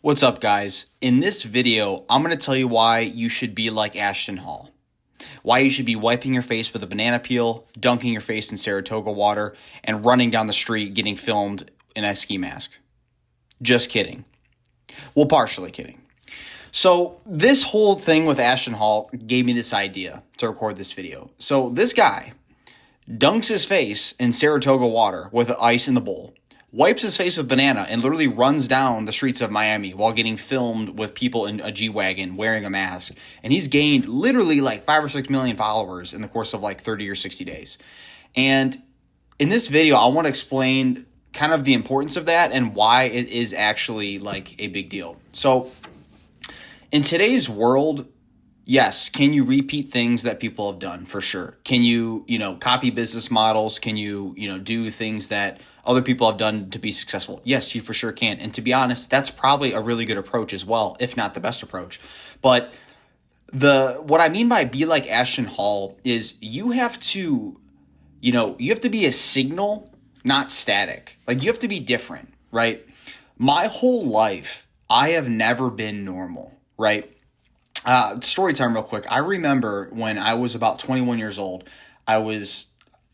What's up, guys? In this video, I'm going to tell you why you should be like Ashton Hall. Why you should be wiping your face with a banana peel, dunking your face in Saratoga water, and running down the street getting filmed in a ski mask. Just kidding. Well, partially kidding. So this whole thing with Ashton Hall gave me this idea to record this video. So this guy dunks his face in Saratoga water with ice in the bowl, wipes his face with banana, and literally runs down the streets of Miami while getting filmed with people in a G-Wagon wearing a mask. And he's gained literally like 5 or 6 million followers in the course of like 30 or 60 days. And in this video, I want to explain kind of the importance of that and why it is actually like a big deal. So in today's world, yes, can you repeat things that people have done? For sure. Can you, copy business models? Can you, do things that other people have done to be successful? Yes, you for sure can. And to be honest, that's probably a really good approach as well, if not the best approach. But what I mean by be like Ashton Hall is you have to be a signal, not static. Like you have to be different, right? My whole life, I have never been normal, right? Story time real quick. I remember when I was about 21 years old, I was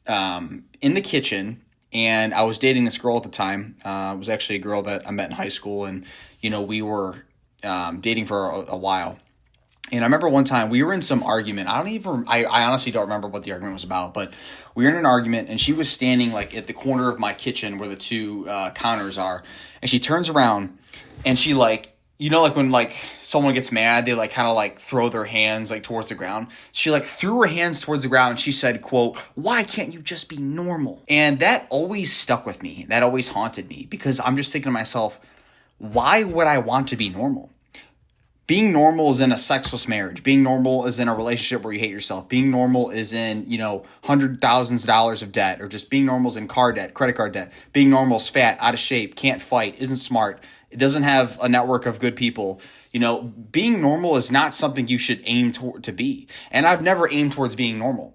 in the kitchen and I was dating this girl at the time. It was actually a girl that I met in high school, and we were dating for a while. And I remember one time we were in some argument. I honestly don't remember what the argument was about, but we were in an argument and she was standing like at the corner of my kitchen where the two counters are. And she turns around and she like when like someone gets mad, they like kind of like throw their hands like towards the ground. She like threw her hands towards the ground and she said, quote, "Why can't you just be normal?" And that always stuck with me. That always haunted me because I'm just thinking to myself, why would I want to be normal? Being normal is in a sexless marriage. Being normal is in a relationship where you hate yourself. Being normal is in, $100,000 of debt, or just being normal is in car debt, credit card debt. Being normal is fat, out of shape, can't fight, isn't smart. It doesn't have a network of good people. Being normal is not something you should aim to be. And I've never aimed towards being normal.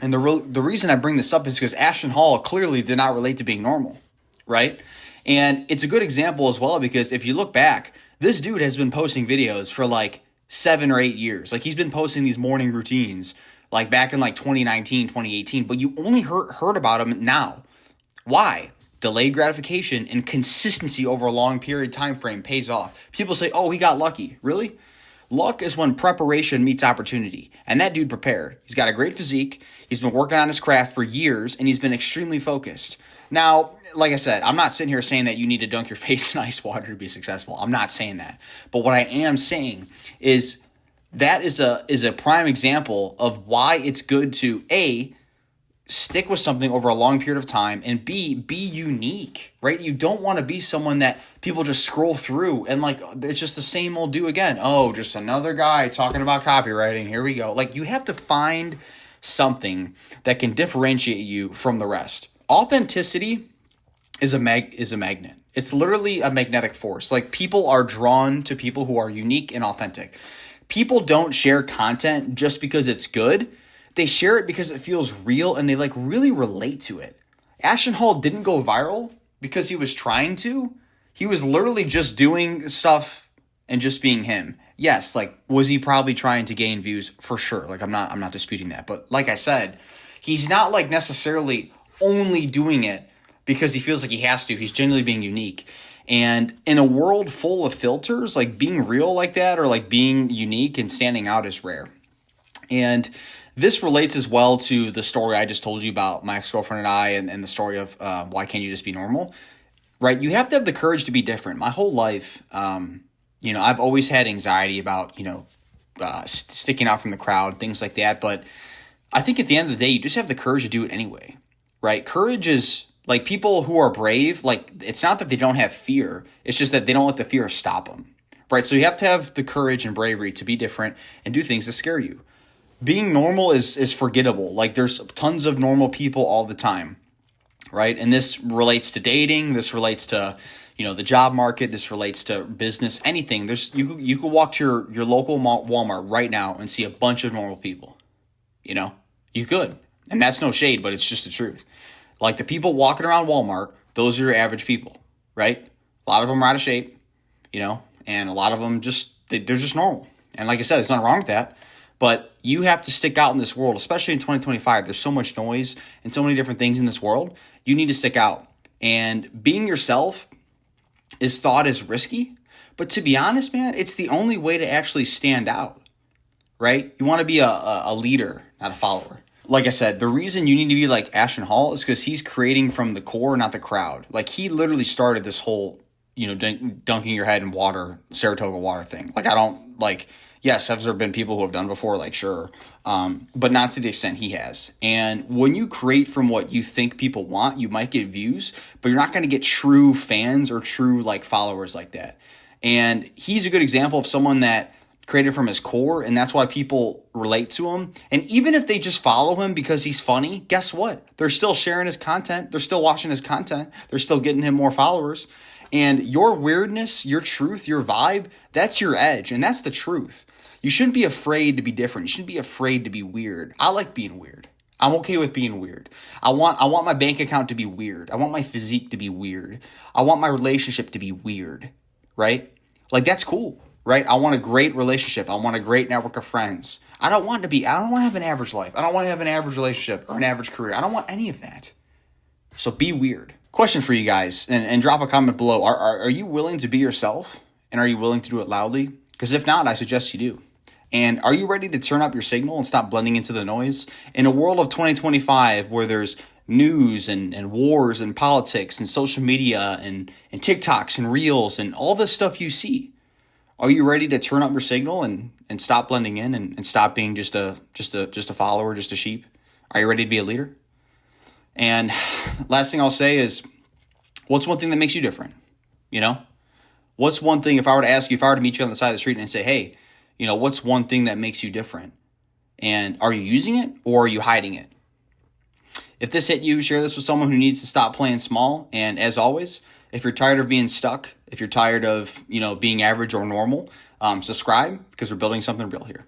And the reason I bring this up is because Ashton Hall clearly did not relate to being normal, right? And it's a good example as well because if you look back, this dude has been posting videos for like 7 or 8 years. Like he's been posting these morning routines like back in like 2019, 2018, but you only heard about him now. Why? Delayed gratification and consistency over a long period time frame pays off. People say, "Oh, he got lucky." Really? Luck is when preparation meets opportunity. And that dude prepared. He's got a great physique. He's been working on his craft for years and he's been extremely focused. Now, like I said, I'm not sitting here saying that you need to dunk your face in ice water to be successful. I'm not saying that. But what I am saying is that is a prime example of why it's good to A, stick with something over a long period of time, and B, be unique, right? You don't want to be someone that people just scroll through and like it's just the same old do again. Oh, just another guy talking about copywriting. Here we go. Like you have to find something that can differentiate you from the rest. Authenticity is a magnet. It's literally a magnetic force. Like people are drawn to people who are unique and authentic. People don't share content just because it's good. They share it because it feels real and they like really relate to it. Ashton Hall didn't go viral because he was trying to. He was literally just doing stuff and just being him. Yes, like was he probably trying to gain views? For sure. Like I'm not disputing that. But like I said, he's not like necessarily only doing it because he feels like he has to. He's genuinely being unique. And in a world full of filters, like being real like that or like being unique and standing out is rare. And this relates as well to the story I just told you about my ex-girlfriend and I and the story of why can't you just be normal, right? You have to have the courage to be different. My whole life, I've always had anxiety about, sticking out from the crowd, things like that. But I think at the end of the day, you just have the courage to do it anyway, right? Courage is like people who are brave, like it's not that they don't have fear. It's just that they don't let the fear stop them, right? So you have to have the courage and bravery to be different and do things that scare you. Being normal is forgettable. Like there's tons of normal people all the time, right? And this relates to dating. This relates to, the job market. This relates to business, anything. You could walk to your local Walmart right now and see a bunch of normal people, you could. And that's no shade, but it's just the truth. Like the people walking around Walmart, those are your average people, right? A lot of them are out of shape, and a lot of them they're just normal. And like I said, there's nothing wrong with that. But you have to stick out in this world, especially in 2025. There's so much noise and so many different things in this world. You need to stick out. And being yourself is thought as risky. But to be honest, man, it's the only way to actually stand out, right? You want to be a leader, not a follower. Like I said, the reason you need to be like Ashton Hall is because he's creating from the core, not the crowd. Like he literally started this whole, dunking your head in water, Saratoga water thing. Like I don't like, yes, have there been people who have done before? Like sure, but not to the extent he has. And when you create from what you think people want, you might get views, but you're not going to get true fans or true like followers like that. And he's a good example of someone that created from his core, and that's why people relate to him. And even if they just follow him because he's funny, guess what? They're still sharing his content. They're still watching his content. They're still getting him more followers. And your weirdness, your truth, your vibe, that's your edge, and that's the truth. You shouldn't be afraid to be different. You shouldn't be afraid to be weird. I like being weird. I'm okay with being weird. I want my bank account to be weird. I want my physique to be weird. I want my relationship to be weird, right? Like that's cool. Right? I want a great relationship. I want a great network of friends. I don't want to have an average life. I don't want to have an average relationship or an average career. I don't want any of that. So be weird. Question for you guys, and drop a comment below. Are you willing to be yourself? And are you willing to do it loudly? Because if not, I suggest you do. And are you ready to turn up your signal and stop blending into the noise? In a world of 2025 where there's news and wars and politics and social media and TikToks and Reels and all this stuff you see, are you ready to turn up your signal and stop blending in and stop being just a follower, just a sheep? Are you ready to be a leader? And last thing I'll say is, what's one thing that makes you different? What's one thing, if I were to meet you on the side of the street and say, hey, what's one thing that makes you different? And are you using it or are you hiding it? If this hit you, share this with someone who needs to stop playing small. And as always, if you're tired of being stuck, if you're tired of, being average or normal, subscribe because we're building something real here.